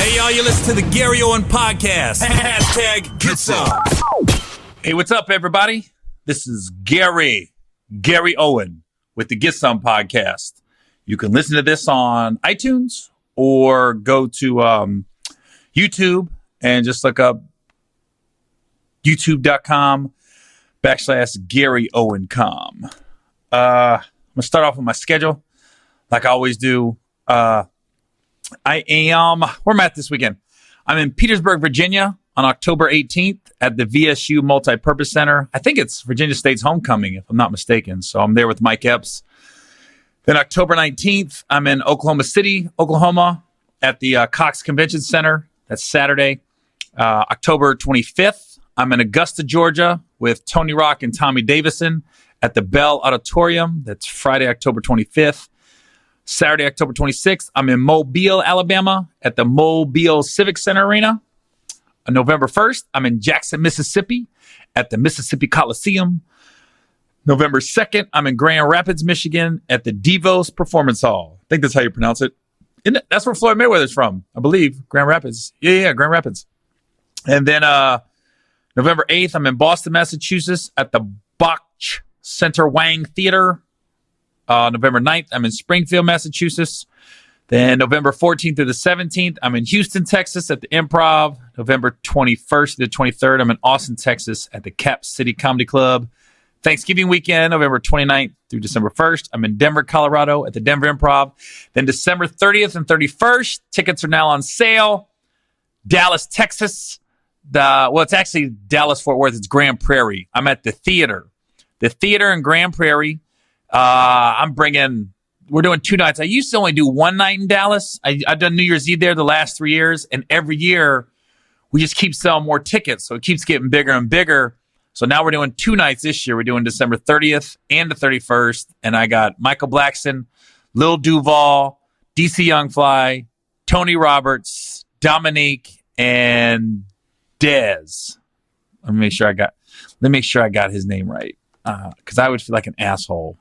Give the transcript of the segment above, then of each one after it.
Hey, y'all, you listen to the Gary Owen Podcast. Hashtag get some. Hey, what's up, everybody? This is Gary Owen with the Get Some Podcast. You can listen to this on iTunes or go to YouTube and just look up youtube.com/Gary Owen Com. I'm going to start off with my schedule like I always do. Where am I at this weekend? I'm in Petersburg, Virginia on October 18th at the VSU Multipurpose Center. I think it's Virginia State's homecoming, if I'm not mistaken. So I'm there with Mike Epps. Then October 19th, I'm in Oklahoma City, Oklahoma at the Cox Convention Center. That's Saturday. October 25th, I'm in Augusta, Georgia with Tony Rock and Tommy Davison at the Bell Auditorium. That's Friday, October 25th. Saturday, October 26th, I'm in Mobile, Alabama at the Mobile Civic Center Arena. On November 1st, I'm in Jackson, Mississippi at the Mississippi Coliseum. November 2nd, I'm in Grand Rapids, Michigan at the Devos Performance Hall. I think that's how you pronounce it. Isn't it? That's where Floyd Mayweather's from, I believe. Grand Rapids. Yeah, Grand Rapids. And then November 8th, I'm in Boston, Massachusetts at the Bach Center Wang Theater. November 9th, I'm in Springfield, Massachusetts. Then November 14th through the 17th, I'm in Houston, Texas at the Improv. November 21st to the 23rd, I'm in Austin, Texas at the Cap City Comedy Club. Thanksgiving weekend, November 29th through December 1st, I'm in Denver, Colorado at the Denver Improv. Then December 30th and 31st, tickets are now on sale. Dallas, Texas. It's actually Dallas-Fort Worth. It's Grand Prairie. I'm at the theater. The theater in Grand Prairie. We're doing 2 nights. I used to only do 1 night in Dallas. I've done New Year's Eve there the last 3 years, and every year we just keep selling more tickets, so it keeps getting bigger and bigger. So now we're doing 2 nights this year. We're doing December 30th and the 31st, and I got Michael Blackson, Lil Duval, DC Young Fly, Tony Roberts, Dominique, and Dez. Let me make sure I got his name right, because I would feel like an asshole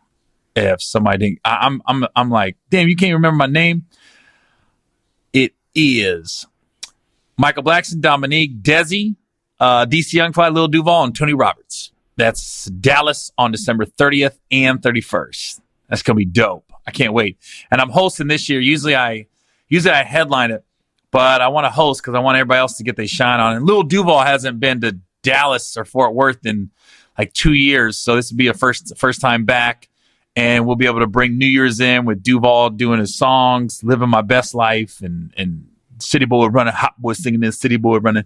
if somebody didn't. I'm like, damn, you can't remember my name. It is Michael Blackson, Dominique, Desi, DC Young Fly, Lil Duval, and Tony Roberts. That's Dallas on December 30th and 31st. That's gonna be dope. I can't wait. And I'm hosting this year. Usually I headline it, but I want to host because I want everybody else to get their shine on. And Lil Duval hasn't been to Dallas or Fort Worth in like 2 years, so this would be a first time back. And we'll be able to bring New Year's in with Duval doing his songs, living my best life, and City Boy running, Hot Boy singing this, City Boy running.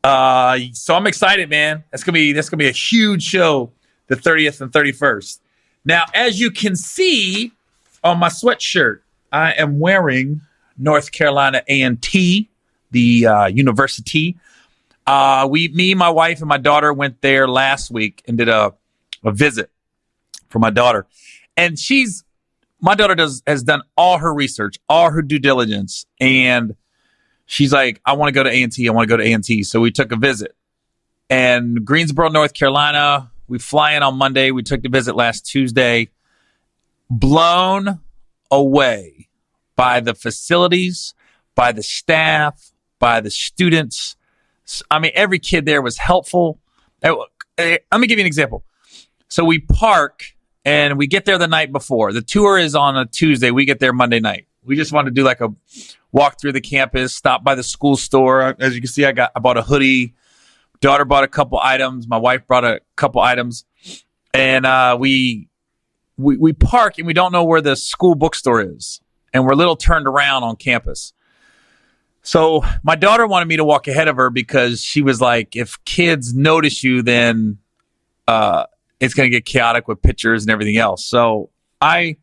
So I'm excited, man. That's gonna be a huge show, the 30th and 31st. Now, as you can see on my sweatshirt, I am wearing North Carolina A&T, the university. Me, my wife, and my daughter went there last week and did a visit for my daughter. And my daughter has done all her research, all her due diligence, and she's like, I want to go to A&T. I want to go to A&T. So we took a visit. And Greensboro, North Carolina, we fly in on Monday. We took the visit last Tuesday. Blown away by the facilities, by the staff, by the students. I mean, every kid there was helpful. Let me give you an example. So we park and we get there the night before. The tour is on a Tuesday. We get there Monday night. We just wanted to do like a walk through the campus, stop by the school store. As you can see, I bought a hoodie. Daughter bought a couple items. My wife brought a couple items. And we park and we don't know where the school bookstore is. And we're a little turned around on campus. So my daughter wanted me to walk ahead of her because she was like, if kids notice you, then it's going to get chaotic with pictures and everything else. So I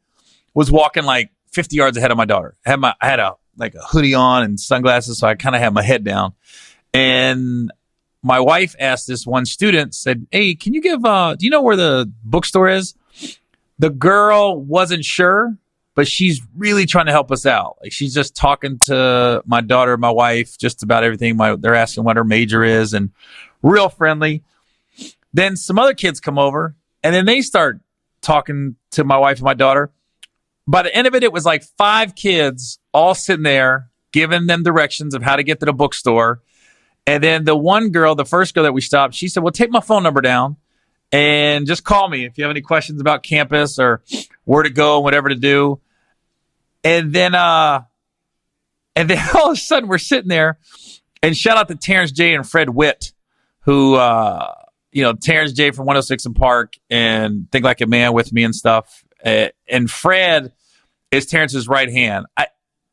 was walking like 50 yards ahead of my daughter. I had a hoodie on and sunglasses, so I kind of had my head down. And my wife asked this one student, said, hey, can you give, do you know where the bookstore is? The girl wasn't sure, but she's really trying to help us out. Like, she's just talking to my daughter, my wife, just about everything. They're asking what her major is, and real friendly. Then some other kids come over, and then they start talking to my wife and my daughter. By the end of it, it was like 5 kids all sitting there giving them directions of how to get to the bookstore. And then the one girl, the first girl that we stopped, she said, well, take my phone number down and just call me if you have any questions about campus or where to go and whatever to do. And then all of a sudden we're sitting there, and shout out to Terrence J and Fred Witt, who, Terrence J from 106 and Park and Think Like a Man with me and stuff. And Fred is Terrence's right hand.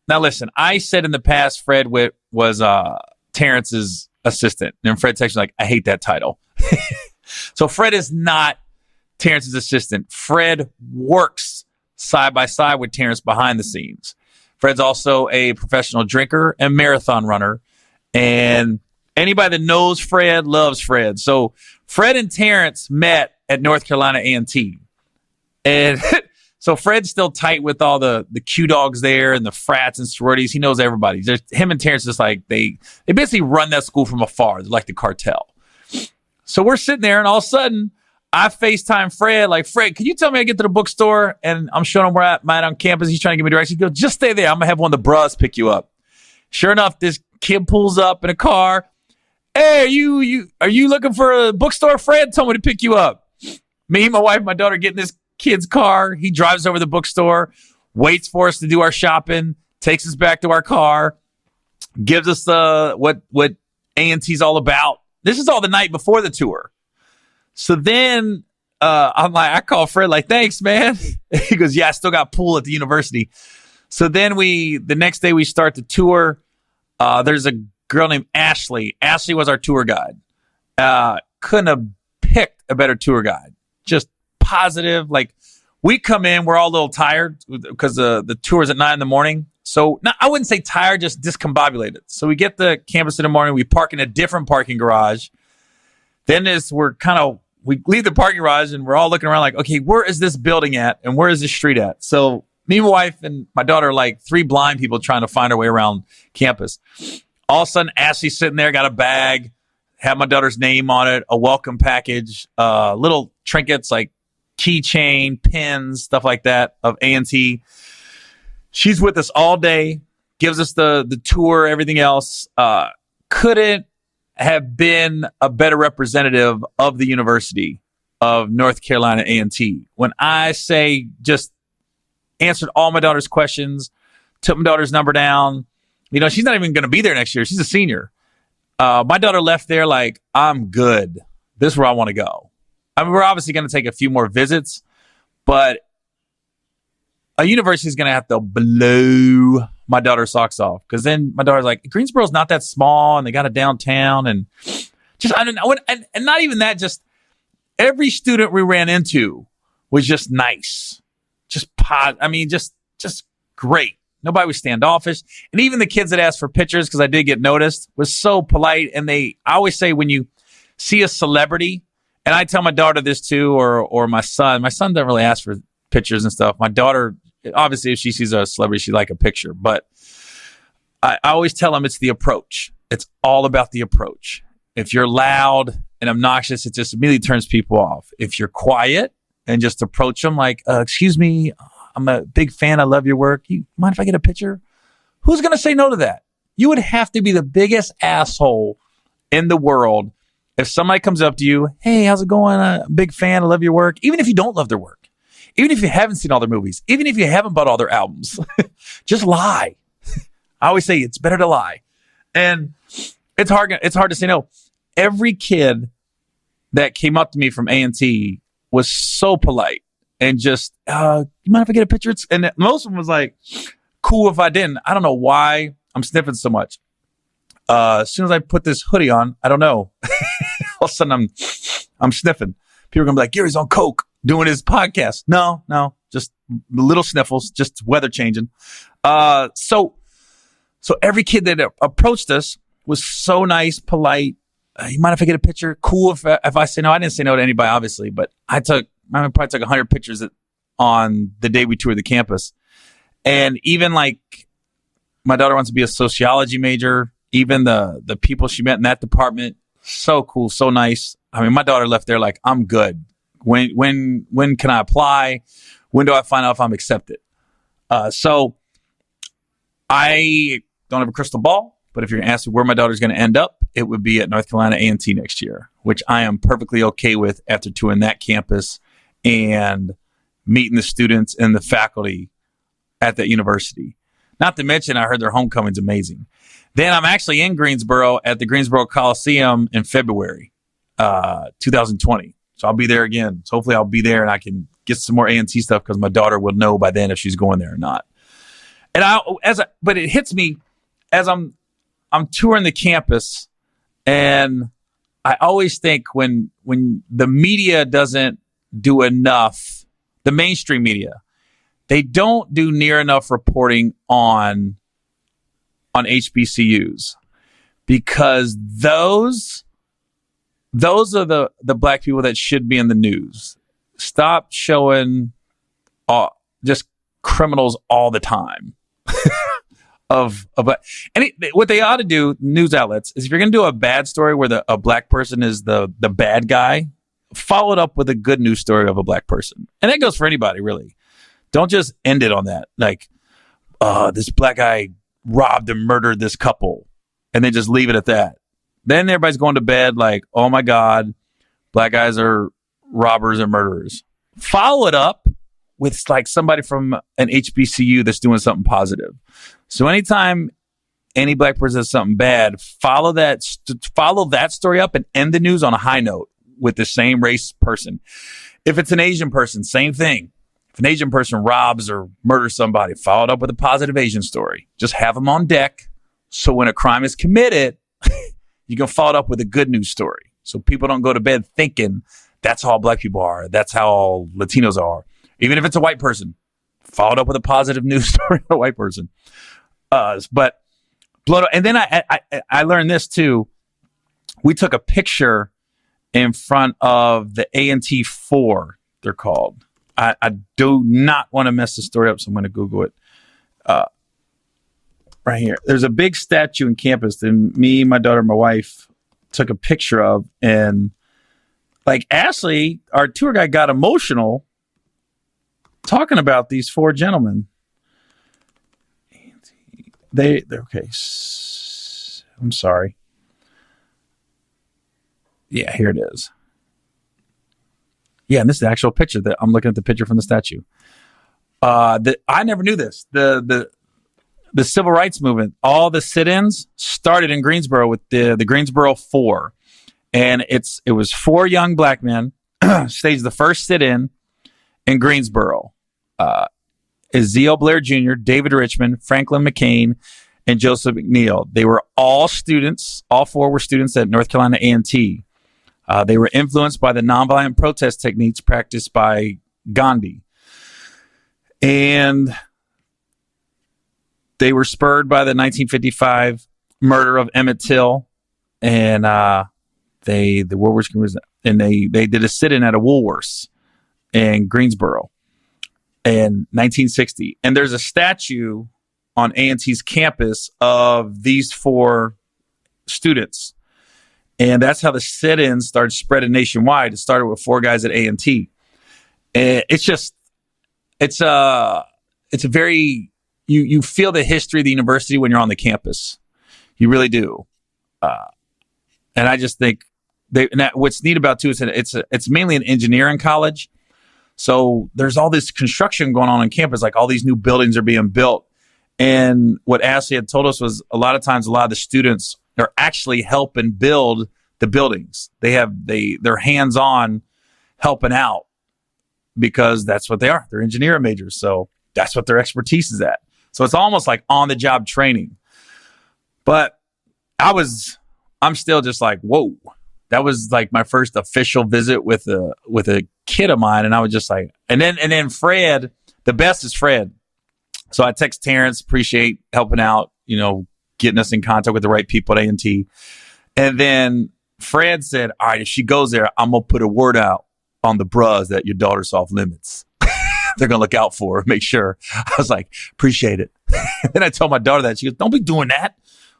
Now listen, I said in the past Fred Witt was Terrence's assistant. And Fred texted me like, I hate that title. So Fred is not Terrence's assistant. Fred works side by side with Terrence behind the scenes. Fred's also a professional drinker and marathon runner. And anybody that knows Fred loves Fred. So Fred and Terrence met at North Carolina A&T. And so Fred's still tight with all the Q dogs there and the frats and sororities. He knows everybody. Him and Terrence just like, they basically run that school from afar. They're like the cartel. So we're sitting there, and all of a sudden, I FaceTime Fred, like, Fred, can you tell me how to get to the bookstore? And I'm showing him where I'm at on campus. He's trying to give me directions. He goes, just stay there. I'm going to have one of the bras pick you up. Sure enough, this kid pulls up in a car. Hey, are you looking for a bookstore? Fred told me to pick you up. Me, my wife, and my daughter get in this kid's car. He drives over to the bookstore, waits for us to do our shopping, takes us back to our car, gives us what A&T's all about. This is all the night before the tour. So then I call Fred like, thanks, man. He goes, yeah, I still got pool at the university. So then the next day we start the tour. There's a girl named Ashley. Ashley was our tour guide. Couldn't have picked a better tour guide. Just positive. Like, we come in, we're all a little tired because the tour's at 9 a.m. So I wouldn't say tired, just discombobulated. So we get to campus in the morning. We park in a different parking garage. Then we leave the parking garage and we're all looking around like, okay, where is this building at? And where is this street at? So me, my wife, and my daughter are like three blind people trying to find our way around campus. All of a sudden, Ashley's sitting there, got a bag, had my daughter's name on it, a welcome package, little trinkets like keychain, pins, stuff like that of A&T. She's with us all day, gives us the tour, everything else. Couldn't have been a better representative of the University of North Carolina A&T. When I say just answered all my daughter's questions, took my daughter's number down. She's not even going to be there next year. She's a senior. My daughter left there like, I'm good. This is where I want to go. I mean, we're obviously going to take a few more visits, but a university is going to have to blow my daughter's socks off, because then my daughter's like, Greensboro's not that small, and they got a downtown, and just, I don't know. And not even that, just every student we ran into was just nice. Just great. Nobody was standoffish. And even the kids that asked for pictures, because I did get noticed, was so polite. And I always say, when you see a celebrity, and I tell my daughter this too, or my son doesn't really ask for pictures and stuff. My daughter, obviously, if she sees a celebrity, she'd like a picture. But I always tell them it's the approach. It's all about the approach. If you're loud and obnoxious, it just immediately turns people off. If you're quiet and just approach them like, excuse me, I'm a big fan. I love your work. You mind if I get a picture? Who's going to say no to that? You would have to be the biggest asshole in the world if somebody comes up to you, hey, how's it going? I'm a big fan. I love your work. Even if you don't love their work. Even if you haven't seen all their movies. Even if you haven't bought all their albums. Just lie. I always say it's better to lie. And it's hard to say no. Every kid that came up to me from A&T was so polite. And just, you mind if I get a picture? And most of them was like, cool if I didn't. I don't know why I'm sniffing so much. As soon as I put this hoodie on, I don't know. All of a sudden I'm sniffing. People are going to be like, Gary's on coke doing his podcast. No, just little sniffles, just weather changing. So every kid that approached us was so nice, polite. You mind if I get a picture? Cool if I say no. I didn't say no to anybody, obviously, but I probably took 100 pictures on the day we toured the campus. And even like my daughter wants to be a sociology major. Even the people she met in that department, so cool, so nice. I mean, my daughter left there like, I'm good. When can I apply? When do I find out if I'm accepted? So I don't have a crystal ball, but if you're going to ask me where my daughter's going to end up, it would be at North Carolina A&T next year, which I am perfectly okay with after touring that campus and meeting the students and the faculty at that university. Not to mention, I heard their homecoming's amazing. Then I'm actually in Greensboro at the Greensboro Coliseum in February 2020. So I'll be there again. So hopefully I'll be there and I can get some more A&T stuff because my daughter will know by then if she's going there or not. And but it hits me as I'm touring the campus, and I always think when the media doesn't do enough, the mainstream media, they don't do near enough reporting on HBCUs, because those are the black people that should be in the news. Stop showing just criminals all the time. What they ought to do, news outlets, is if you're going to do a bad story where a black person is the bad guy, follow it up with a good news story of a black person. And that goes for anybody, really. Don't just end it on that. Like, this black guy robbed and murdered this couple, and then just leave it at that. Then everybody's going to bed like, oh my God, black guys are robbers and murderers. Follow it up with like somebody from an HBCU that's doing something positive. So anytime any black person does something bad, follow that story up and end the news on a high note with the same race person. If it's an Asian person, same thing. If an Asian person robs or murders somebody, follow it up with a positive Asian story. Just have them on deck, so when a crime is committed, you can follow it up with a good news story. So people don't go to bed thinking that's how all black people are, that's how all Latinos are. Even if it's a white person, follow it up with a positive news story of a white person. But blow it. And then I learned this too. We took a picture in front of the A&T 4, they're called. I do not want to mess the story up, so I'm going to Google it. Right here. There's a big statue in campus that me, my daughter, and my wife took a picture of. And like Ashley, our tour guide, got emotional talking about these 4 gentlemen. They're okay. I'm sorry. Yeah, here it is. Yeah, and this is the actual picture that I'm looking at, the picture from the statue. I never knew this. The civil rights movement, all the sit-ins started in Greensboro with the Greensboro 4. And it was 4 young black men staged the first sit-in Greensboro. Ezekiel Blair Jr., David Richmond, Franklin McCain, and Joseph McNeil. They were all students. All 4 were students at North Carolina A&T. They were influenced by the nonviolent protest techniques practiced by Gandhi. And they were spurred by the 1955 murder of Emmett Till. And they did a sit-in at a Woolworths in Greensboro in 1960. And there's a statue on A&T's campus of these 4 students. And that's how the sit-ins started spreading nationwide. It started with 4 guys at A&T. And it's a very, you feel the history of the university when you're on the campus. You really do. And I just think what's neat about too is that it's mainly an engineering college. So there's all this construction going on campus, like all these new buildings are being built. And what Ashley had told us was a lot of times, a lot of the students are actually helping build the buildings. They're hands-on helping out because that's what they are. They're engineering majors. So that's what their expertise is at. So it's almost like on-the-job training. But I'm still just like, whoa. That was like my first official visit with a kid of mine. And I was just like, and then Fred, the best is Fred. So I text Terrence, appreciate helping out, getting us in contact with the right people at A&T. And then Fred said, all right, if she goes there, I'm going to put a word out on the bros that your daughter's off limits. They're going to look out for her, make sure. I was like, appreciate it. Then I told my daughter that. She goes, don't be doing that.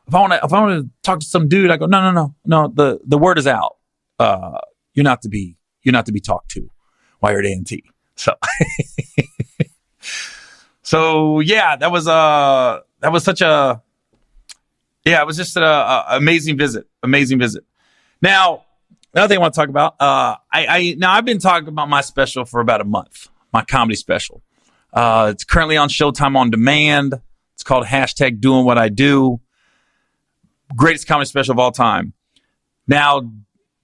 If I want to talk to some dude, I go, no. The word is out. You're not to be talked to while you're at A&T. So yeah, that was such a Yeah, it was just an amazing visit. Amazing visit. Now, another thing I want to talk about. I've been talking about my special for about a month. My comedy special. It's currently on Showtime on demand. It's called hashtag Doing What I Do. Greatest comedy special of all time. Now,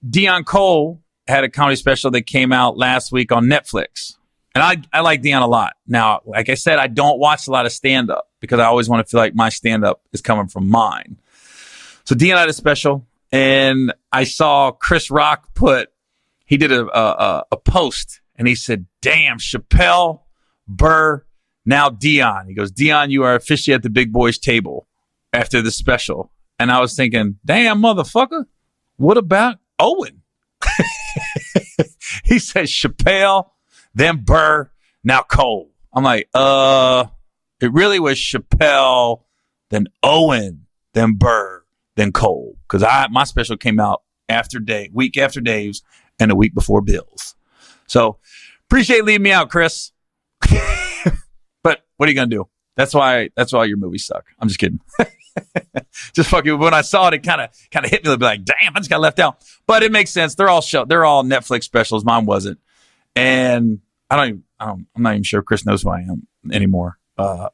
Dion Cole had a comedy special that came out last week on Netflix. And I like Dion a lot. Now, like I said, I don't watch a lot of stand-up because I always want to feel like my stand-up is coming from mine. So Dion had a special, and I saw Chris Rock he did a post, and he said, damn, Chappelle, Burr, now Dion. He goes, Dion, you are officially at the big boys table after the special. And I was thinking, damn, motherfucker, what about Owen? He said Chappelle, then Burr, now Cole. I'm like, it really was Chappelle, then Owen, then Burr, then Cole. Because my special came out week after Dave's, and a week before Bill's. So appreciate leaving me out, Chris. But what are you gonna do? That's why your movies suck. I'm just kidding. Just fucking. When I saw it kind of hit me. Like, damn, I just got left out. But it makes sense. They're all Netflix specials. Mine wasn't, and I'm not even sure Chris knows who I am anymore. I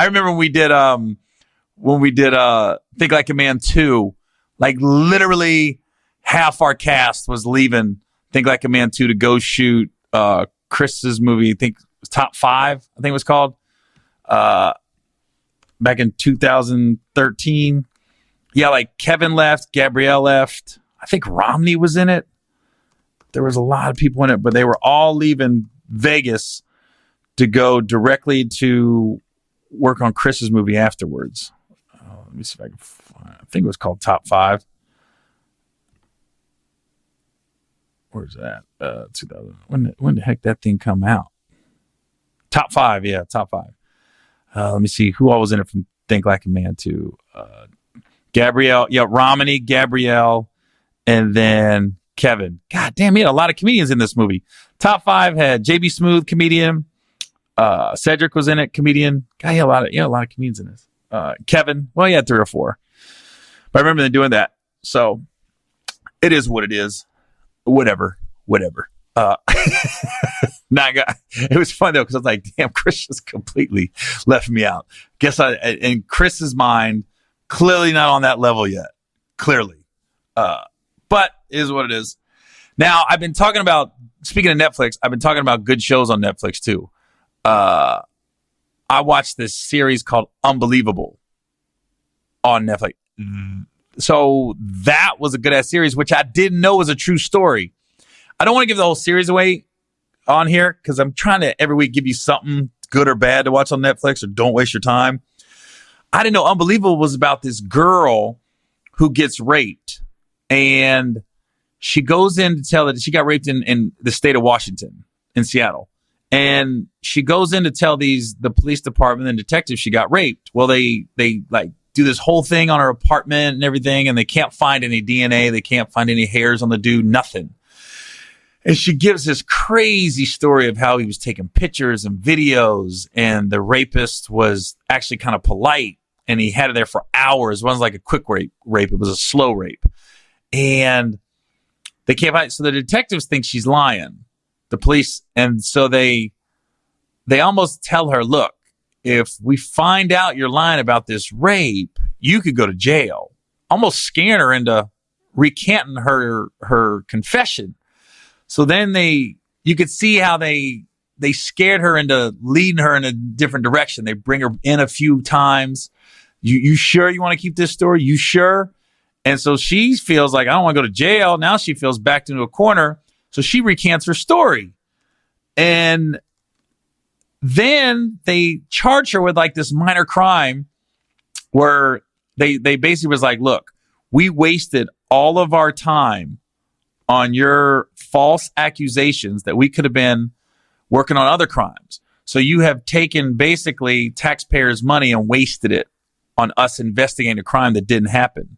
remember when we did Think Like a Man 2, like literally half our cast was leaving Think Like a Man 2 to go shoot Chris's movie. I think it was Top 5, I think it was called. Back in 2013. Yeah, like Kevin left, Gabrielle left. I think Romney was in it. There was a lot of people in it, but they were all leaving Vegas to go directly to work on Chris's movie afterwards. Let me see if I can find. I think it was called Top 5. Where's that? 2000. When the heck that thing come out? Top 5, yeah, Top 5. Let me see who all was in it from Think Like a Man too. Gabrielle, Romney, Gabrielle, and then Kevin. God damn, he had a lot of comedians in this movie. Top 5 had JB Smooth, comedian. Cedric was in it, comedian. God, he had a lot of comedians in this. Kevin, well, he had 3 or 4. But I remember them doing that. So it is what it is. Whatever. It was fun though, because I was like, damn, Chris just completely left me out. In Chris's mind, clearly not on that level yet. Clearly. But it is what it is. Now, speaking of Netflix, I've been talking about good shows on Netflix too. I watched this series called Unbelievable on Netflix. So that was a good ass series, which I didn't know was a true story. I don't want to give the whole series away on here because I'm trying to every week give you something good or bad to watch on Netflix, or don't waste your time. I didn't know Unbelievable was about this girl who gets raped, and she goes in to tell that she got raped in the state of Washington, in Seattle. And she goes in to tell the police department and detectives she got raped. Well, they like do this whole thing on her apartment and everything, and they can't find any DNA. They can't find any hairs on the dude, nothing. And she gives this crazy story of how he was taking pictures and videos, and the rapist was actually kind of polite, and he had her there for hours. It wasn't like a quick rape. It was a slow rape. And they can't find it. So the detectives think she's lying, the police. And so they almost tell her, look, if we find out you're lying about this rape, you could go to jail. Almost scaring her into recanting her confession. So then you could see how they scared her into leading her in a different direction. They bring her in a few times. You sure you want to keep this story? You sure? And so she feels like, I don't want to go to jail. Now she feels backed into a corner. So she recants her story. And then they charge her with like this minor crime where they basically was like, look, we wasted all of our time on your false accusations that we could have been working on other crimes. So you have taken basically taxpayers' money and wasted it on us investigating a crime that didn't happen.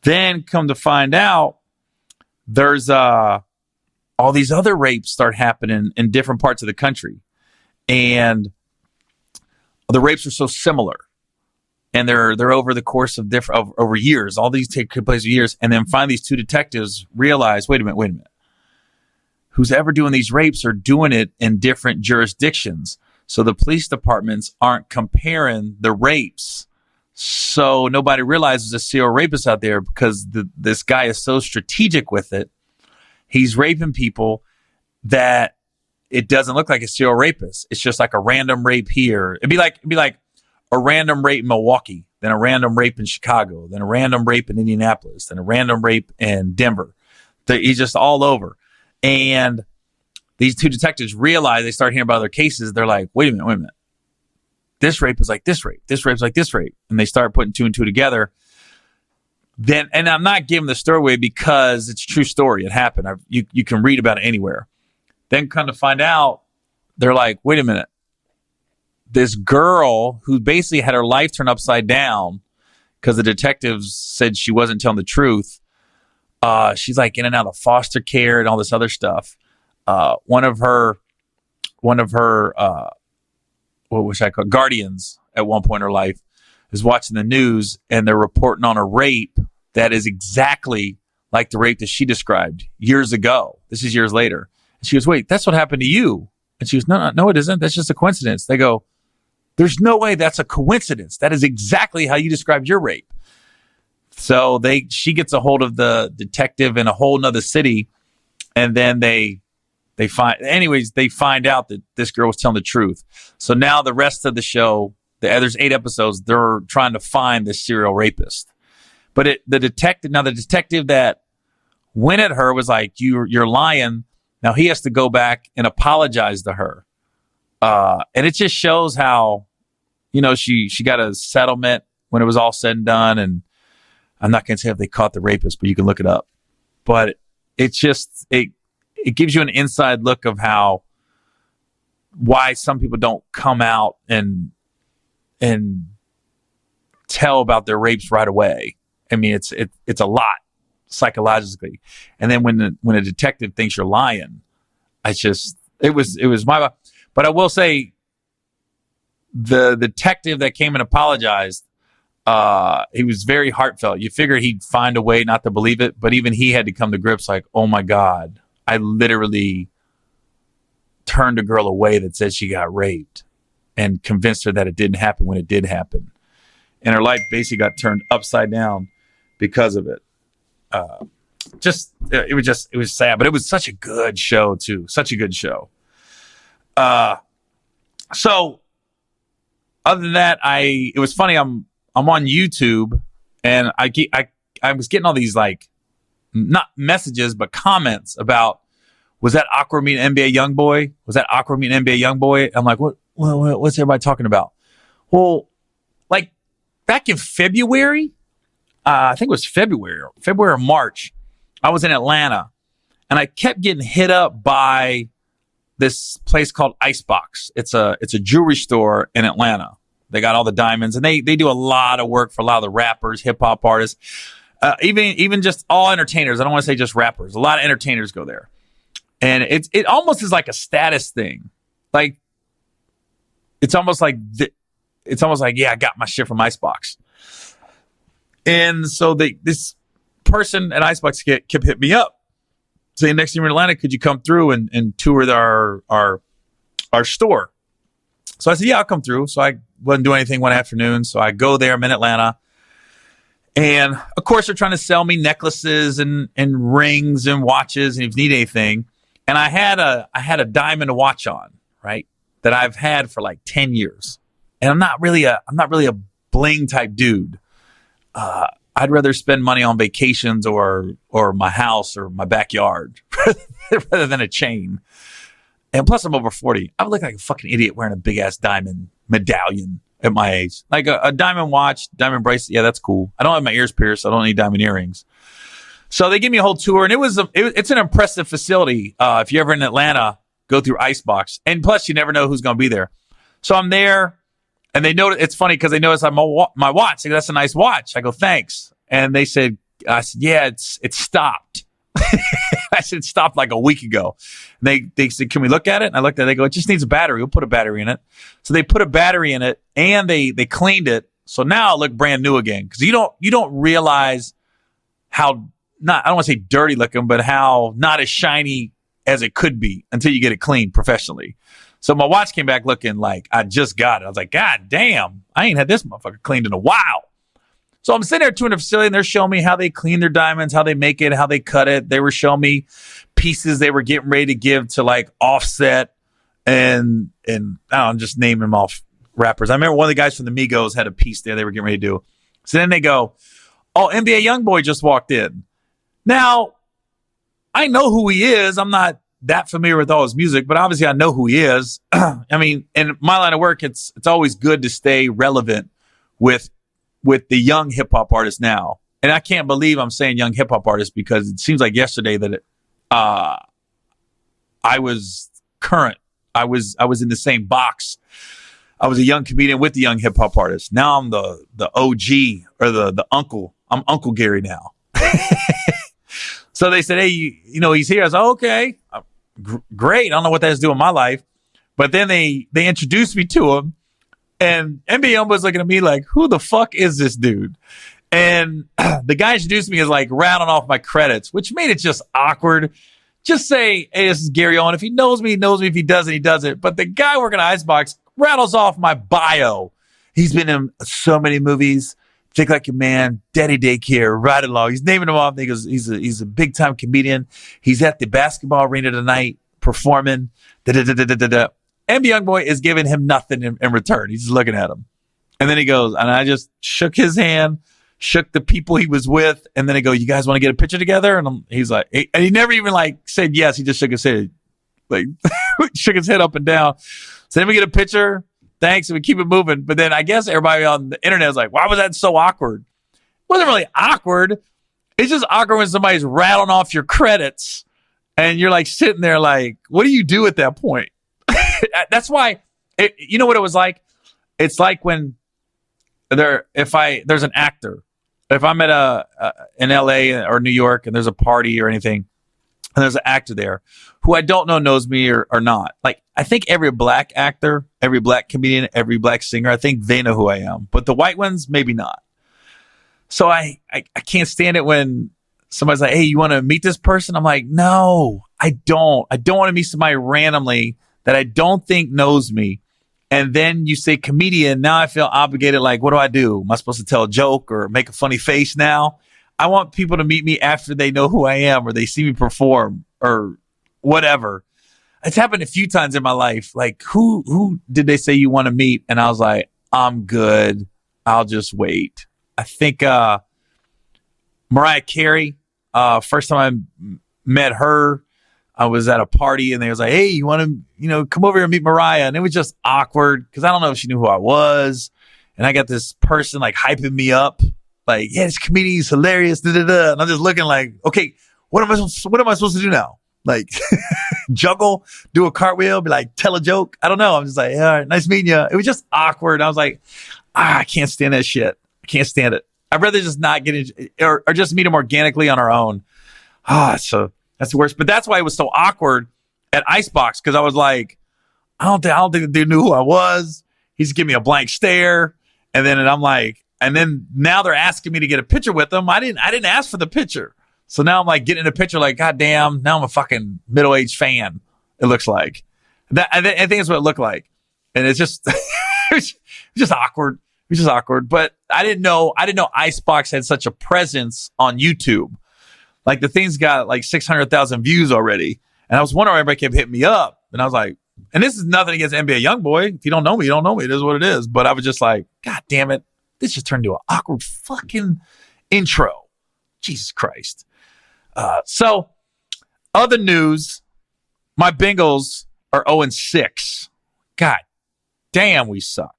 Then come to find out, there's all these other rapes start happening in different parts of the country. And the rapes are so similar. And they're over the course of over years. All these take place for years. And then finally these two detectives realize, wait a minute. Who's ever doing these rapes are doing it in different jurisdictions. So the police departments aren't comparing the rapes. So nobody realizes a serial rapist out there because this guy is so strategic with it. He's raping people that it doesn't look like a serial rapist. It's just like a random rape here. It'd be like a random rape in Milwaukee, then a random rape in Chicago, then a random rape in Indianapolis, then a random rape in Denver. He's just all over. And these two detectives realize, they start hearing about other cases. They're like, wait a minute. This rape is like this rape. This rape is like this rape. And they start putting two and two together. Then, and I'm not giving the story away because it's a true story. It happened. You can read about it anywhere. Then come to find out, they're like, wait a minute. This girl who basically had her life turned upside down because the detectives said she wasn't telling the truth. She's like in and out of foster care and all this other stuff. One of her, what was I call guardians at one point in her life is watching the news and they're reporting on a rape that is exactly like the rape that she described years ago. This is years later. And she goes, wait, that's what happened to you. And she goes, no, it isn't. That's just a coincidence. They go, there's no way that's a coincidence. That is exactly how you described your rape. So she gets a hold of the detective in a whole nother city. And then they find out that this girl was telling the truth. So now the rest of the show, there's 8 episodes, they're trying to find this serial rapist. But the detective that went at her was like, you're lying. Now he has to go back and apologize to her. And it just shows how, she got a settlement when it was all said and done. And I'm not going to say if they caught the rapist, but you can look it up. But it's just, it gives you an inside look of why some people don't come out and tell about their rapes right away. I mean, it's a lot psychologically. And then when a detective thinks you're lying, it was my, but I will say the detective that came and apologized, he was very heartfelt. You figure he'd find a way not to believe it, but even he had to come to grips like, oh my God, I literally turned a girl away that said she got raped and convinced her that it didn't happen when it did happen. And her life basically got turned upside down because of it. It was sad, but it was such a good show too. Such a good show. So other than that, it was funny. I'm on YouTube and I was getting all these like, not messages, but comments about, was that Aqua meeting NBA Youngboy? Was that Aqua meeting NBA Youngboy? I'm like, what's everybody talking about? Well, like back in February, I think it was February or March, I was in Atlanta and I kept getting hit up by this place called Icebox. It's a jewelry store in Atlanta. They got all the diamonds and they do a lot of work for a lot of the rappers, hip hop artists, even just all entertainers. I don't want to say just rappers. A lot of entertainers go there. And it almost is like a status thing. Like, it's almost like, yeah, I got my shit from Icebox. And so this person at Icebox kept hitting me up saying, next time you're in Atlanta, could you come through and tour our store? So I said, yeah, I'll come through. So I wasn't doing anything one afternoon. So I go there. I'm in Atlanta. And of course, they're trying to sell me necklaces and rings and watches and if you need anything. And I had a diamond watch on, right, that I've had for like 10 years. And I'm not really a bling type dude. I'd rather spend money on vacations or my house or my backyard rather than a chain. And plus, I'm over 40. I would look like a fucking idiot wearing a big ass diamond medallion at my age. Like a diamond watch, diamond bracelet. Yeah, that's cool. I don't have my ears pierced. I don't need diamond earrings. So they give me a whole tour, and it's an impressive facility. If you're ever in Atlanta, go through Icebox. And plus, you never know who's going to be there. So I'm there, and they notice. It's funny because they notice my watch. They go, that's a nice watch. I go, thanks. And I said, yeah, it's stopped. I said, it stopped like a week ago. And they said, can we look at it? And I looked at it. They go, it just needs a battery. We'll put a battery in it. So they put a battery in it, and they cleaned it. So now it looked brand new again because you don't realize how I don't want to say dirty looking, but how not as shiny as it could be until you get it cleaned professionally. So my watch came back looking like I just got it. I was like, God damn, I ain't had this motherfucker cleaned in a while. So I'm sitting there touring the facility and they're showing me how they clean their diamonds, how they make it, how they cut it. They were showing me pieces they were getting ready to give to like Offset and I don't know, I'm just naming them off rappers. I remember one of the guys from the Migos had a piece there they were getting ready to do. So then they go, oh, NBA Youngboy just walked in. Now, I know who he is. I'm not that familiar with all his music, but obviously I know who he is. I mean, in my line of work, it's always good to stay relevant with the young hip hop artists now. And I can't believe I'm saying young hip hop artists because it seems like yesterday that I was current. I was in the same box. I was a young comedian with the young hip hop artists. Now I'm the OG or the uncle. I'm Uncle Gary now. So they said, hey, you know, he's here. I was like, okay, great. I don't know what that has to do with my life. But then they introduced me to him. And NBA Youngboy's looking at me like, who the fuck is this dude? And the guy introduced me as like rattling off my credits, which made it just awkward. Just say, hey, this is Gary Owen. If he knows me, he knows me. If he doesn't, he doesn't. But the guy working at Icebox rattles off my bio. He's been in so many movies. Think Like Your Man, Daddy Daycare, Ride Along. He's naming them off. He's a big time comedian. He's at the basketball arena tonight performing. NBA Youngboy is giving him nothing in return. He's just looking at him. And then he goes, and I just shook his hand, shook the people he was with. And then I go, you guys want to get a picture together? And he's like, and he never even like said yes. He just shook his head, like shook his head up and down. So then we get a picture. Thanks. And we keep it moving. But then I guess everybody on the internet is like, why was that so awkward? It wasn't really awkward. It's just awkward when somebody's rattling off your credits and you're like sitting there like, what do you do at that point? That's why, you know what it was like? It's like when there's an actor, if I'm at in LA or New York and there's a party or anything, and there's an actor there who I don't know knows me or not. Like, I think every black actor, every black comedian, every black singer, I think they know who I am. But the white ones, maybe not. So I can't stand it when somebody's like, hey, you want to meet this person? I'm like, no, I don't. I don't want to meet somebody randomly that I don't think knows me. And then you say comedian. Now I feel obligated. Like, what do I do? Am I supposed to tell a joke or make a funny face now? I want people to meet me after they know who I am or they see me perform or whatever. It's happened a few times in my life. Like, who did they say you want to meet? And I was like, I'm good. I'll just wait. I think Mariah Carey, first time I met her, I was at a party and they was like, hey, you want to, come over here and meet Mariah? And it was just awkward because I don't know if she knew who I was. And I got this person like hyping me up. Like, yeah, this comedian is hilarious. Da, da, da. And I'm just looking like, okay, what am I supposed to do now? Like, juggle, do a cartwheel, be like, tell a joke. I don't know. I'm just like, yeah, all right, nice meeting you. It was just awkward. I was like, I can't stand that shit. I can't stand it. I'd rather just not get in or just meet him organically on our own. So that's the worst. But that's why it was so awkward at Icebox because I was like, I don't think the dude knew who I was. He's giving me a blank stare, and I'm like. And then now they're asking me to get a picture with them. I didn't ask for the picture. So now I'm like getting a picture like, God damn, now I'm a fucking middle-aged fan. It looks like that. I think that's what it looked like. And it's just, it's just awkward. It's just awkward. But I didn't know Icebox had such a presence on YouTube. Like the thing's got like 600,000 views already. And I was wondering why everybody kept hitting me up. And I was like, and this is nothing against NBA Youngboy. If you don't know me, you don't know me. It is what it is. But I was just like, God damn it. This just turned into an awkward fucking intro. Jesus Christ. So, other news, my Bengals are 0-6. God damn, we suck.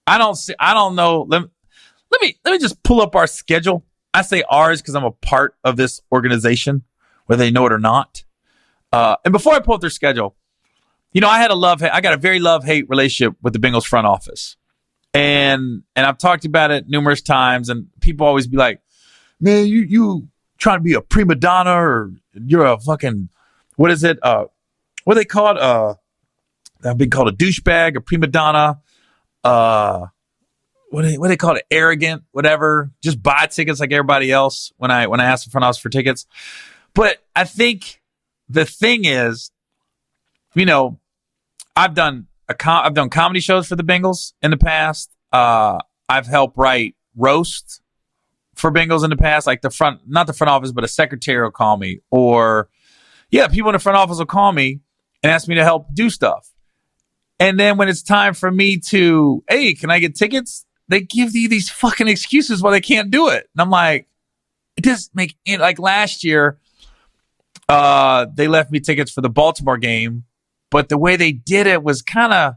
I don't know. Let me just pull up our schedule. I say ours because I'm a part of this organization, whether they know it or not. And before I pull up their schedule, I got a very love-hate relationship with the Bengals front office. And I've talked about it numerous times, and people always be like, man, you trying to be a prima donna or you're a fucking, what is it? What are they called? I've been called a douchebag, a prima donna. What what do they call it? Arrogant, whatever. Just buy tickets like everybody else when I ask the front office for tickets. But I think the thing is, I've done comedy shows for the Bengals in the past. I've helped write roast for Bengals in the past, like not the front office, but a secretary will call me, or people in the front office will call me and ask me to help do stuff. And then when it's time for me to, hey, can I get tickets? They give you these fucking excuses why they can't do it. And I'm like, it doesn't make it. Like last year, they left me tickets for the Baltimore game, but the way they did it was kind of,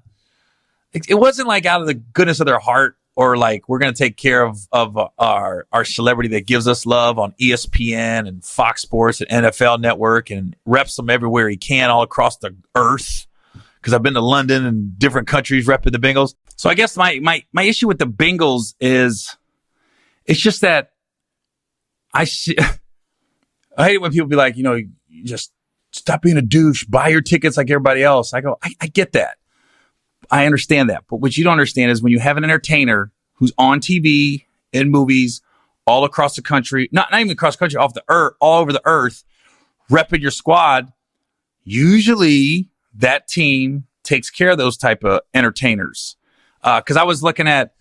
it wasn't like out of the goodness of their heart, or like we're going to take care of our celebrity that gives us love on ESPN and Fox Sports and NFL Network and reps them everywhere he can all across the earth. Because I've been to London and different countries repping the Bengals. So I guess my issue with the Bengals is, it's just that I hate it when people be like, you just stop being a douche, buy your tickets like everybody else. I go, I get that. I understand that. But what you don't understand is when you have an entertainer who's on TV, in movies, all across the country, not even across the country, all over the earth, repping your squad, usually that team takes care of those type of entertainers. Because I was looking at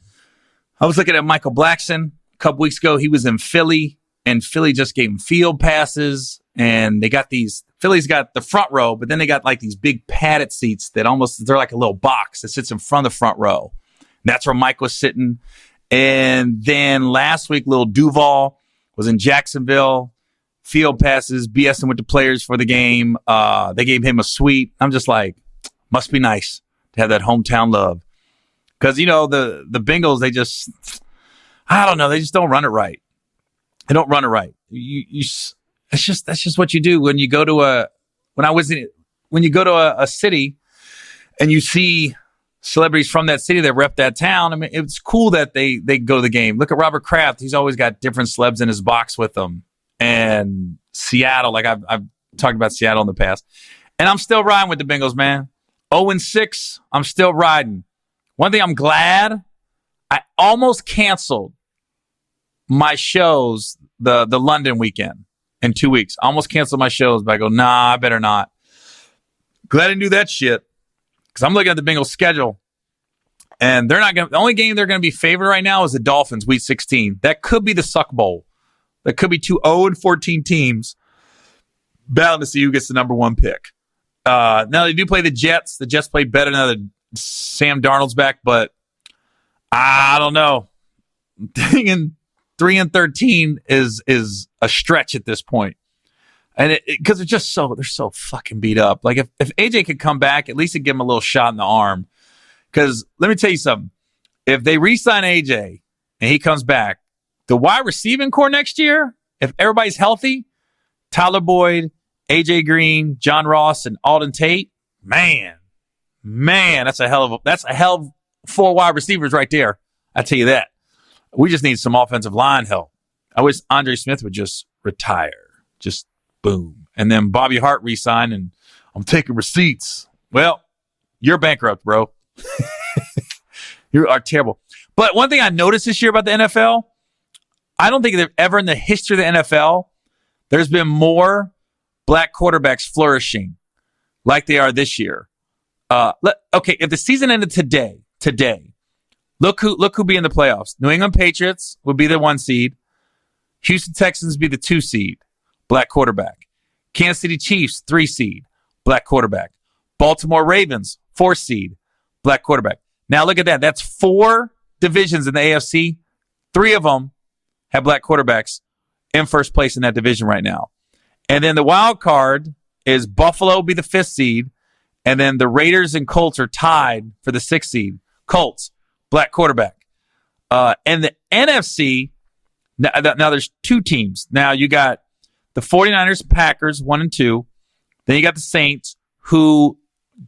Michael Blackson a couple weeks ago. He was in Philly, and Philly just gave him field passes, and Philly's got the front row, but then they got like these big padded seats that they're like a little box that sits in front of the front row. And that's where Mike was sitting. And then last week, Lil Duval was in Jacksonville. Field passes, BSing with the players for the game. They gave him a suite. I'm just like, must be nice to have that hometown love. Because, the Bengals, I don't know, they just don't run it right. They don't run it right. That's just what you do when you go to a city and you see celebrities from that city that rep that town. I mean, it's cool that they go to the game. Look at Robert Kraft. He's always got different celebs in his box with him. And Seattle, like I've talked about Seattle in the past. And I'm still riding with the Bengals, man. 0-6, I'm still riding. One thing I'm glad, I almost canceled my shows the London weekend in 2 weeks. I almost canceled my shows, but I go, nah, I better not. Glad I didn't do that shit. Because I'm looking at the Bengals schedule. And the only game they're going to be favored right now is the Dolphins, week 16. That could be the Suck Bowl. That could be 2 0-14 teams battling to see who gets the number one pick. Now they do play the Jets. The Jets play better now that Sam Darnold's back, but I don't know. 3-13 is a stretch at this point, and because they're so fucking beat up. Like if AJ could come back, at least it'd give him a little shot in the arm. Because let me tell you something: if they re-sign AJ and he comes back, the wide receiving core next year, if everybody's healthy, Tyler Boyd, AJ Green, John Ross, and Alden Tate, man, that's a hell of 4 wide receivers right there. I tell you that. We just need some offensive line help. I wish Andre Smith would just retire. Just boom. And then Bobby Hart re-signed, and I'm taking receipts. Well, you're bankrupt, bro. You are terrible. But one thing I noticed this year about the NFL, I don't think that ever in the history of the NFL, there's been more black quarterbacks flourishing like they are this year. If the season ended today, look who be in the playoffs. New England Patriots would be the 1 seed. Houston Texans be the 2 seed, black quarterback. Kansas City Chiefs, 3 seed, black quarterback. Baltimore Ravens, 4 seed, black quarterback. Now look at that. That's 4 divisions in the AFC. 3 of them have black quarterbacks in first place in that division right now. And then the wild card is Buffalo be the 5th seed. And then the Raiders and Colts are tied for the 6th seed. Colts, black quarterback. And the NFC, now there's 2 teams. Now you got the 49ers, Packers, 1 and 2. Then you got the Saints, who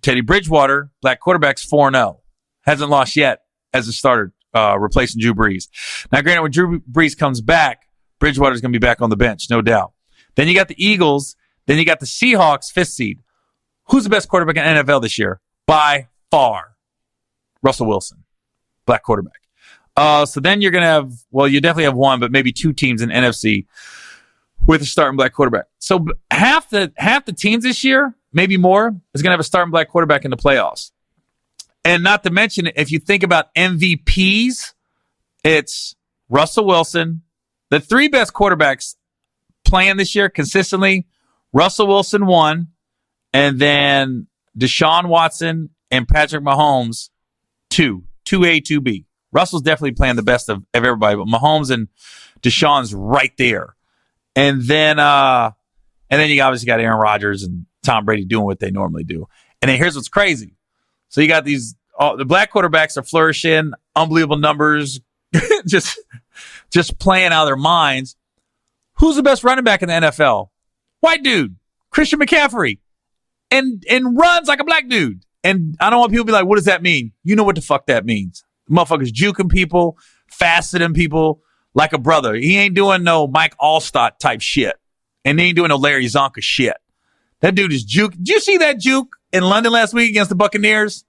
Teddy Bridgewater, black quarterback's 4-0. Hasn't lost yet as a starter, replacing Drew Brees. Now, granted, when Drew Brees comes back, Bridgewater's going to be back on the bench, no doubt. Then you got the Eagles. Then you got the Seahawks, 5th seed. Who's the best quarterback in the NFL this year? By far, Russell Wilson, black quarterback. So then you're going to have, well, you definitely have one, but maybe two teams in NFC with a starting black quarterback. So half the teams this year, maybe more, is going to have a starting black quarterback in the playoffs. And not to mention, if you think about MVPs, it's Russell Wilson. The three best quarterbacks playing this year consistently, Russell Wilson 1, and then Deshaun Watson and Patrick Mahomes 2, 2A, 2B. Russell's definitely playing the best of everybody, but Mahomes and Deshaun's right there. And then you obviously got Aaron Rodgers and Tom Brady doing what they normally do. And then here's what's crazy. So you got the black quarterbacks are flourishing, unbelievable numbers, just playing out of their minds. Who's the best running back in the NFL? White dude, Christian McCaffrey, and runs like a black dude. And I don't want people to be like, what does that mean? You know what the fuck that means. Motherfuckers juking people, faceting people like a brother. He ain't doing no Mike Allstott type shit. And he ain't doing no Larry Zonka shit. That dude is juke. Did you see that juke in London last week against the Buccaneers?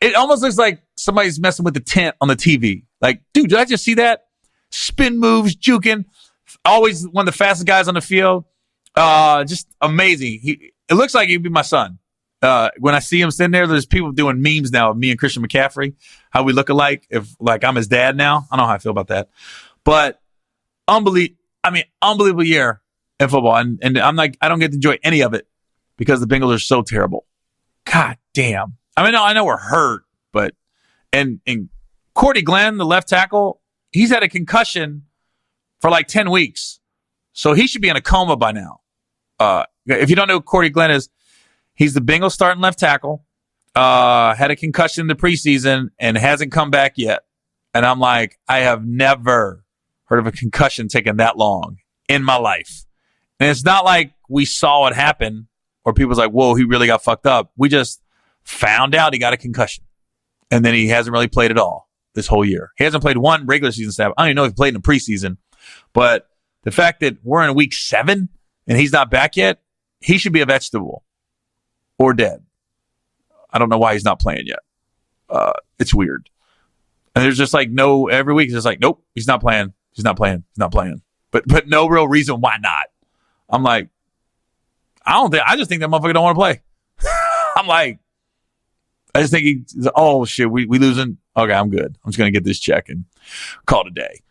It almost looks like somebody's messing with the tent on the TV. Like, dude, did I just see that? Spin moves, juking. Always one of the fastest guys on the field. Just amazing. It looks like he'd be my son. When I see him sitting there, there's people doing memes now of me and Christian McCaffrey, how we look alike. If like I'm his dad now, I don't know how I feel about that, but unbelievable year in football, and I'm like, I don't get to enjoy any of it because the Bengals are so terrible. God damn. I mean, I know we're hurt, but and Cordy Glenn, the left tackle, he's had a concussion for like 10 weeks, so he should be in a coma by now. If you don't know who Cordy Glenn is. He's the Bengals starting left tackle, had a concussion in the preseason and hasn't come back yet. And I'm like, I have never heard of a concussion taking that long in my life. And it's not like we saw it happen or people's like, whoa, he really got fucked up. We just found out he got a concussion. And then he hasn't really played at all this whole year. He hasn't played one regular season snap. I don't even know if he played in the preseason. But the fact that we're in week 7 and he's not back yet, he should be a vegetable. Or dead. I don't know why he's not playing yet. It's weird. And there's just like every week it's just like, nope, he's not playing. He's not playing. But no real reason why not. I'm like, I just think that motherfucker don't want to play. I'm like, I just think oh shit, we losing. Okay, I'm good. I'm just going to get this check and call it a day.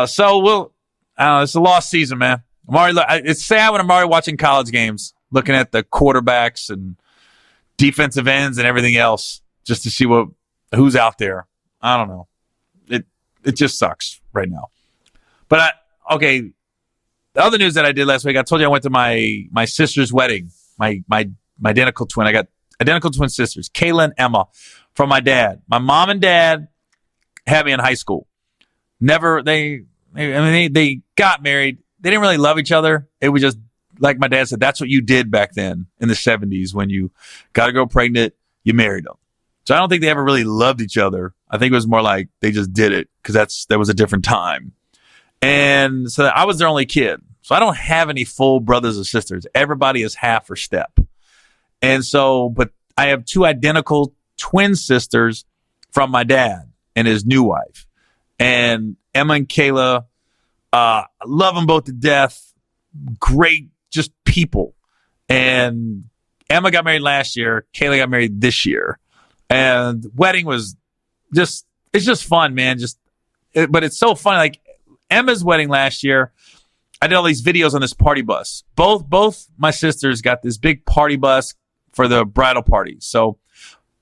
So I don't know, it's a lost season, man. It's sad when I'm already watching college games, looking at the quarterbacks and defensive ends and everything else just to see who's out there. I don't know. It just sucks right now. But the other news that I did last week, I told you I went to my sister's wedding, my identical twin. I got identical twin sisters, Kayla and Emma, from my dad. My mom and dad had me in high school. They got married. They didn't really love each other. It was just, like my dad said, that's what you did back then in the 70s when you got a girl pregnant, you married them. So I don't think they ever really loved each other. I think it was more like they just did it because that was a different time. And so I was their only kid. So I don't have any full brothers or sisters. Everybody is half or step. And so, but I have 2 identical twin sisters from my dad and his new wife. And Emma and Kayla, I love them both to death. Great, just people. And Emma got married last year. Kayla got married this year. And the wedding was it's just fun, man. But it's so fun. Like Emma's wedding last year, I did all these videos on this party bus. Both my sisters got this big party bus for the bridal party. So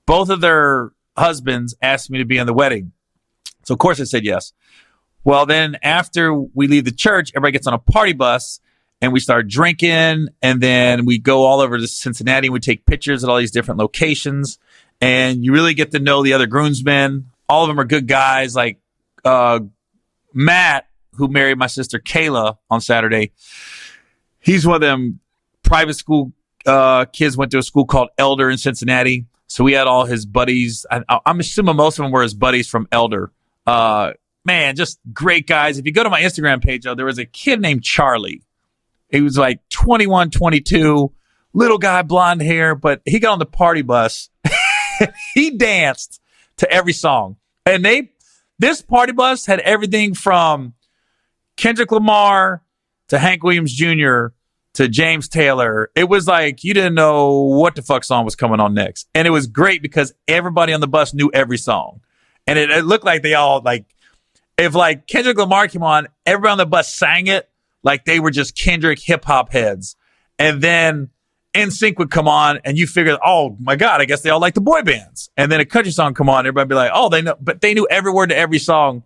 both of their husbands asked me to be in the wedding. So of course I said yes. Well, then after we leave the church, everybody gets on a party bus and we start drinking. And then we go all over to Cincinnati and we take pictures at all these different locations. And you really get to know the other groomsmen. All of them are good guys. Like Matt, who married my sister Kayla on Saturday, he's one of them private school kids, went to a school called Elder in Cincinnati. So we had all his buddies. I'm assuming most of them were his buddies from Elder. Man, just great guys. If you go to my Instagram page, though, there was a kid named Charlie. He was like 21, 22, little guy, blonde hair, but he got on the party bus. He danced to every song. And this party bus had everything from Kendrick Lamar to Hank Williams Jr. to James Taylor. It was like you didn't know what the fuck song was coming on next. And it was great because everybody on the bus knew every song. And it looked like they all, like, if like Kendrick Lamar came on, everybody on the bus sang it like they were just Kendrick hip hop heads. And then NSYNC would come on and you figured, oh my God, I guess they all like the boy bands. And then a country song come on, everybody be like, oh, they know, but they knew every word to every song.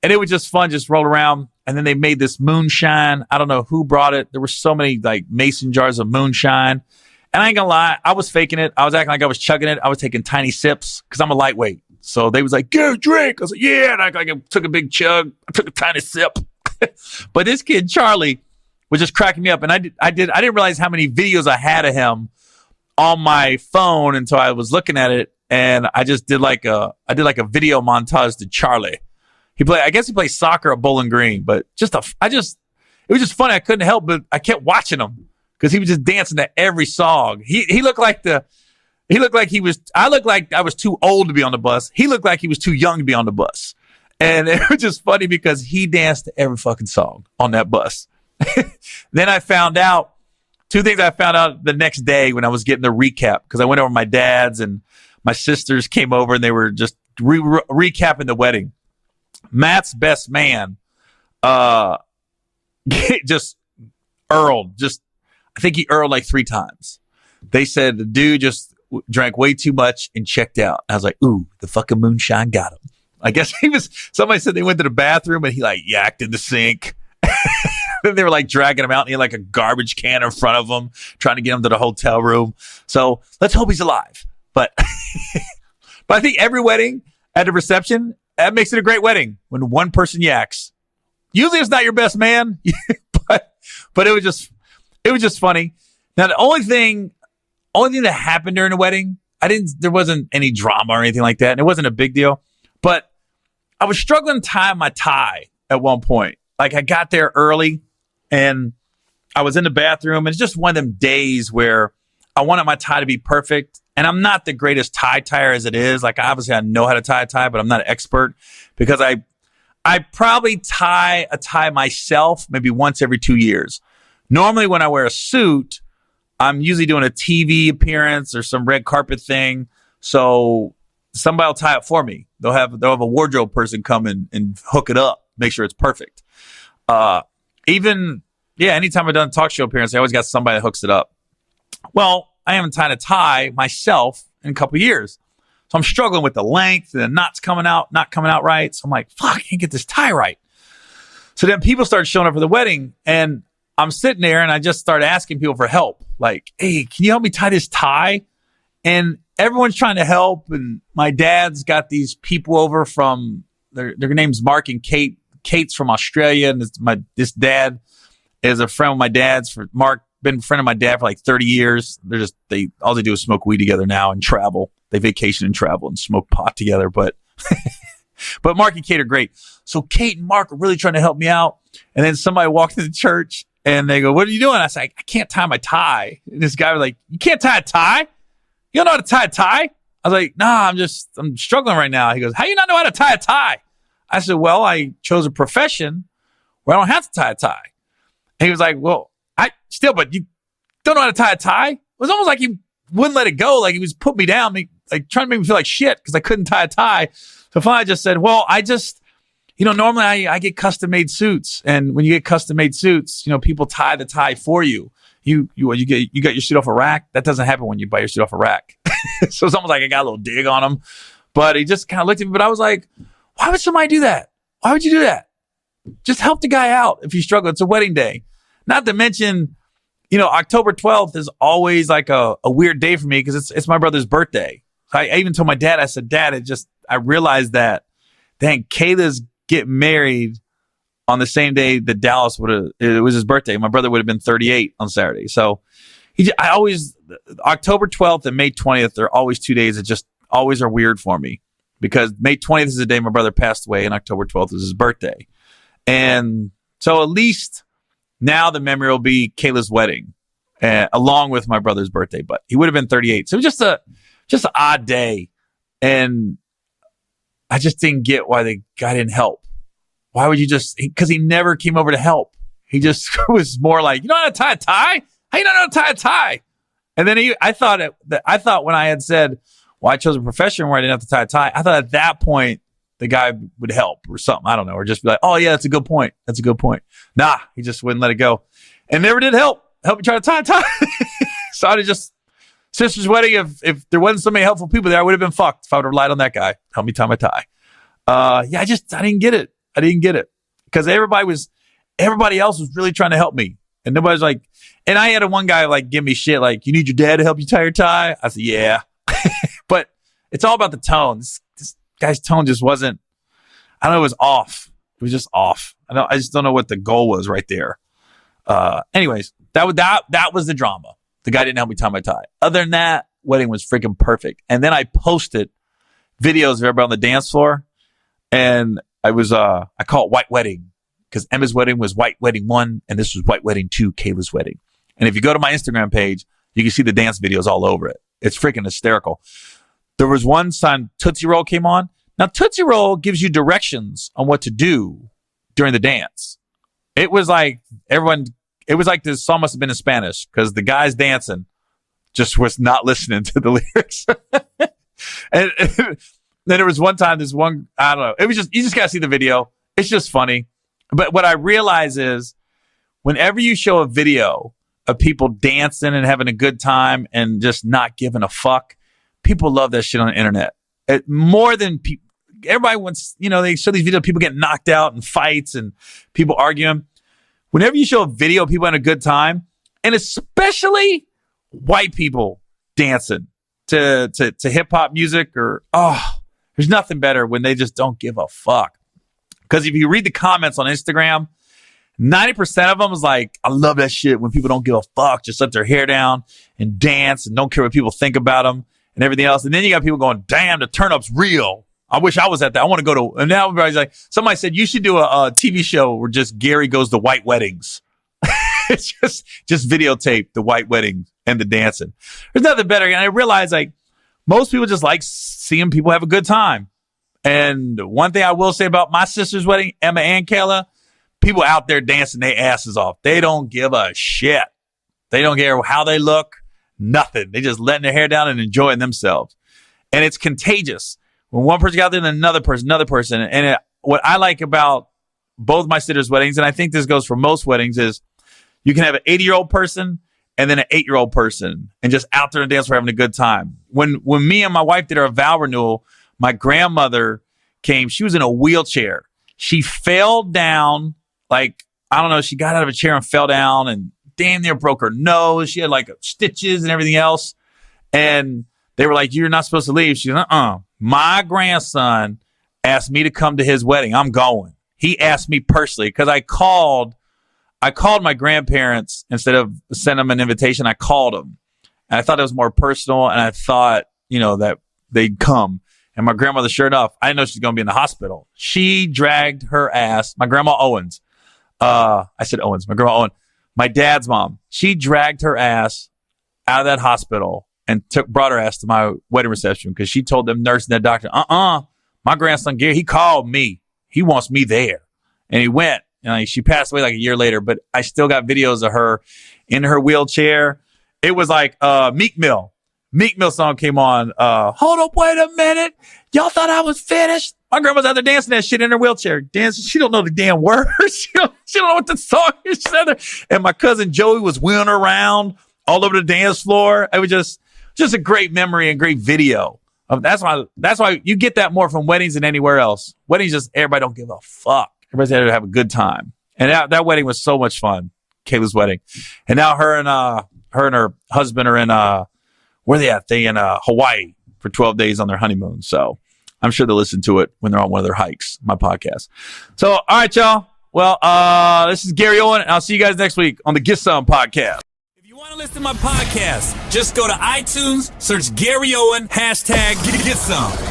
And it was just fun, just roll around. And then they made this moonshine. I don't know who brought it. There were so many like mason jars of moonshine. And I ain't gonna lie, I was faking it. I was acting like I was chugging it. I was taking tiny sips because I'm a lightweight. So they was like, get a drink. I was like, yeah. And I took a big chug. I took a tiny sip. But this kid, Charlie, was just cracking me up. And I didn't realize how many videos I had of him on my phone until I was looking at it. And I just did like a video montage to Charlie. I guess he plays soccer at Bowling Green, but it was just funny. I couldn't help, but I kept watching him because he was just dancing to every song. He looked like I looked like I was too old to be on the bus. He looked like he was too young to be on the bus. And it was just funny because he danced to every fucking song on that bus. Then I found out two things I found out the next day when I was getting the recap, because I went over to my dad's and my sisters came over and they were just recapping the wedding. Matt's best man, just Earled. I think he Earled like 3 times. They said the dude just drank way too much and checked out. I was like, ooh, the fucking moonshine got him. I guess somebody said they went to the bathroom and he like yacked in the sink. Then they were like dragging him out and he had like a garbage can in front of him, trying to get him to the hotel room. So let's hope he's alive. But I think every wedding at a reception, that makes it a great wedding when one person yaks. Usually it's not your best man, but it was just funny. Now the only thing that happened during the wedding, there wasn't any drama or anything like that, and it wasn't a big deal. But I was struggling to tie my tie at one point. Like I got there early and I was in the bathroom, and it's just one of them days where I wanted my tie to be perfect. And I'm not the greatest tie tire as it is. Like obviously I know how to tie a tie, but I'm not an expert because I probably tie a tie myself maybe once every 2 years. Normally when I wear a suit, I'm usually doing a TV appearance or some red carpet thing. So somebody will tie it for me. They'll have a wardrobe person come and hook it up, make sure it's perfect. Anytime I've done a talk show appearance, I always got somebody that hooks it up. Well, I haven't tied a tie myself in a couple of years. So I'm struggling with the length and the knots not coming out right. So I'm like, fuck, I can't get this tie right. So then people started showing up for the wedding and I'm sitting there and I just started asking people for help. Like, hey, can you help me tie this tie? And everyone's trying to help. And my dad's got these people over from, their name's Mark and Kate. Kate's from Australia. And this dad is a friend of my dad's. Mark been a friend of my dad for like 30 years. All they do is smoke weed together now and travel. They vacation and travel and smoke pot together. But Mark and Kate are great. So Kate and Mark are really trying to help me out. And then somebody walked into the church and they go, what are you doing? I said, I can't tie my tie. And this guy was like, you can't tie a tie? You don't know how to tie a tie? I was like, nah, I'm struggling right now. He goes, how do you not know how to tie a tie? I said, well, I chose a profession where I don't have to tie a tie. And he was like, well, but you don't know how to tie a tie? It was almost like he wouldn't let it go. Like he was putting me down, like trying to make me feel like shit because I couldn't tie a tie. So finally I just said, well, normally I get custom made suits. And when you get custom made suits, people tie the tie for you. You got your suit off a rack. That doesn't happen when you buy your suit off a rack. So it's almost like I got a little dig on him, but he just kind of looked at me, but I was like, why would somebody do that? Why would you do that? Just help the guy out if you struggle. It's a wedding day. Not to mention, October 12th is always like a weird day for me because it's my brother's birthday. I even told my dad, I said, Dad, I realized that, dang, Kayla's getting married on the same day that Dallas it was his birthday. My brother would have been 38 on Saturday. So October 12th and May 20th, they're always 2 days that just always are weird for me because May 20th is the day my brother passed away and October 12th is his birthday. And so at least now the memory will be Kayla's wedding, along with my brother's birthday, but he would have been 38. So it was just an odd day. And I just didn't get why the guy didn't help. Why would you because he never came over to help. He just was more like, you know how to tie a tie? How you don't know how to tie a tie? And then I thought when I had said, well, I chose a profession where I didn't have to tie a tie, I thought at that point the guy would help or something. I don't know. Or just be like, oh yeah, that's a good point. That's a good point. Nah, he just wouldn't let it go. And never did help me try to tie a tie. So I just, sister's wedding, if there wasn't so many helpful people there, I would have been fucked if I would have relied on that guy. Help me tie my tie. I didn't get it. I didn't get it. Because everybody else was really trying to help me. And nobody's like, and I had one guy like give me shit like, you need your dad to help you tie your tie? I said, yeah. But it's all about the tone. This guy's tone just wasn't, I don't know, it was off. It was just off. I just don't know what the goal was right there. Anyways, that was the drama. The guy didn't help me tie my tie. Other than that, wedding was freaking perfect. And then I posted videos of everybody on the dance floor. And I call it White Wedding because Emma's wedding was White Wedding 1 and this was White Wedding 2, Kayla's wedding. And if you go to my Instagram page, you can see the dance videos all over it. It's freaking hysterical. There was one time Tootsie Roll came on. Now, Tootsie Roll gives you directions on what to do during the dance. It was like this song must have been in Spanish because the guys dancing just was not listening to the lyrics. and then there was one time, I don't know. It was you just got to see the video. It's just funny. But what I realize is whenever you show a video of people dancing and having a good time and just not giving a fuck, people love that shit on the internet. More than people. Everybody wants, they show these videos of people getting knocked out in fights and people arguing. Whenever you show a video of people having a good time, and especially white people dancing to hip hop music there's nothing better when they just don't give a fuck. Because if you read the comments on Instagram, 90% of them is like, I love that shit when people don't give a fuck, just let their hair down and dance and don't care what people think about them and everything else. And then you got people going, damn, the turn up's real. I wish I was at that. I want to go to, and now everybody's like, somebody said you should do a TV show where just Gary goes to white weddings. It's just videotape the white wedding and the dancing. There's nothing better. And I realize like most people just like seeing people have a good time. And one thing I will say about my sister's wedding, Emma and Kayla, people out there dancing their asses off. They don't give a shit. They don't care how they look, nothing. They just letting their hair down and enjoying themselves. And it's contagious. When one person got there, then another person. And what I like about both my sister's weddings, and I think this goes for most weddings, is you can have an 80-year-old person and then an 8-year-old person and just out there and dance for having a good time. When me and my wife did our vow renewal, my grandmother came. She was in a wheelchair. She fell down, she got out of a chair and fell down and damn near broke her nose. She had stitches and everything else. And they were like, you're not supposed to leave. She goes, My grandson asked me to come to his wedding. I'm going. He asked me personally because I called my grandparents instead of sending them an invitation. I called them. And I thought it was more personal. And I thought, that they'd come. And my grandmother, sure enough, I didn't know she was going to be in the hospital. She dragged her ass. My grandma Owens. I said Owens. My grandma Owen. My dad's mom. She dragged her ass out of that hospital and brought her ass to my wedding reception because she told them nurse and that doctor, my grandson Gary, he called me. He wants me there. And he went. And she passed away a year later, but I still got videos of her in her wheelchair. It was like Meek Mill. Meek Mill song came on. Hold up, wait a minute. Y'all thought I was finished? My grandma's out there dancing that shit in her wheelchair. Dancing. She don't know the damn words. she don't know what the song is. She's out there. And my cousin Joey was wheeling her around all over the dance floor. It was just a great memory and great video. That's why you get that more from weddings than anywhere else. Weddings just everybody don't give a fuck. Everybody's there to have a good time. And that wedding was so much fun. Kayla's wedding. And now her and her husband are in where they at? They in Hawaii for 12 days on their honeymoon. So I'm sure they'll listen to it when they're on one of their hikes, my podcast. So, all right, y'all. Well, this is Gary Owen, and I'll see you guys next week on the Get Some podcast. If you want to listen to my podcast, just go to iTunes, search Gary Owen, #GetSome.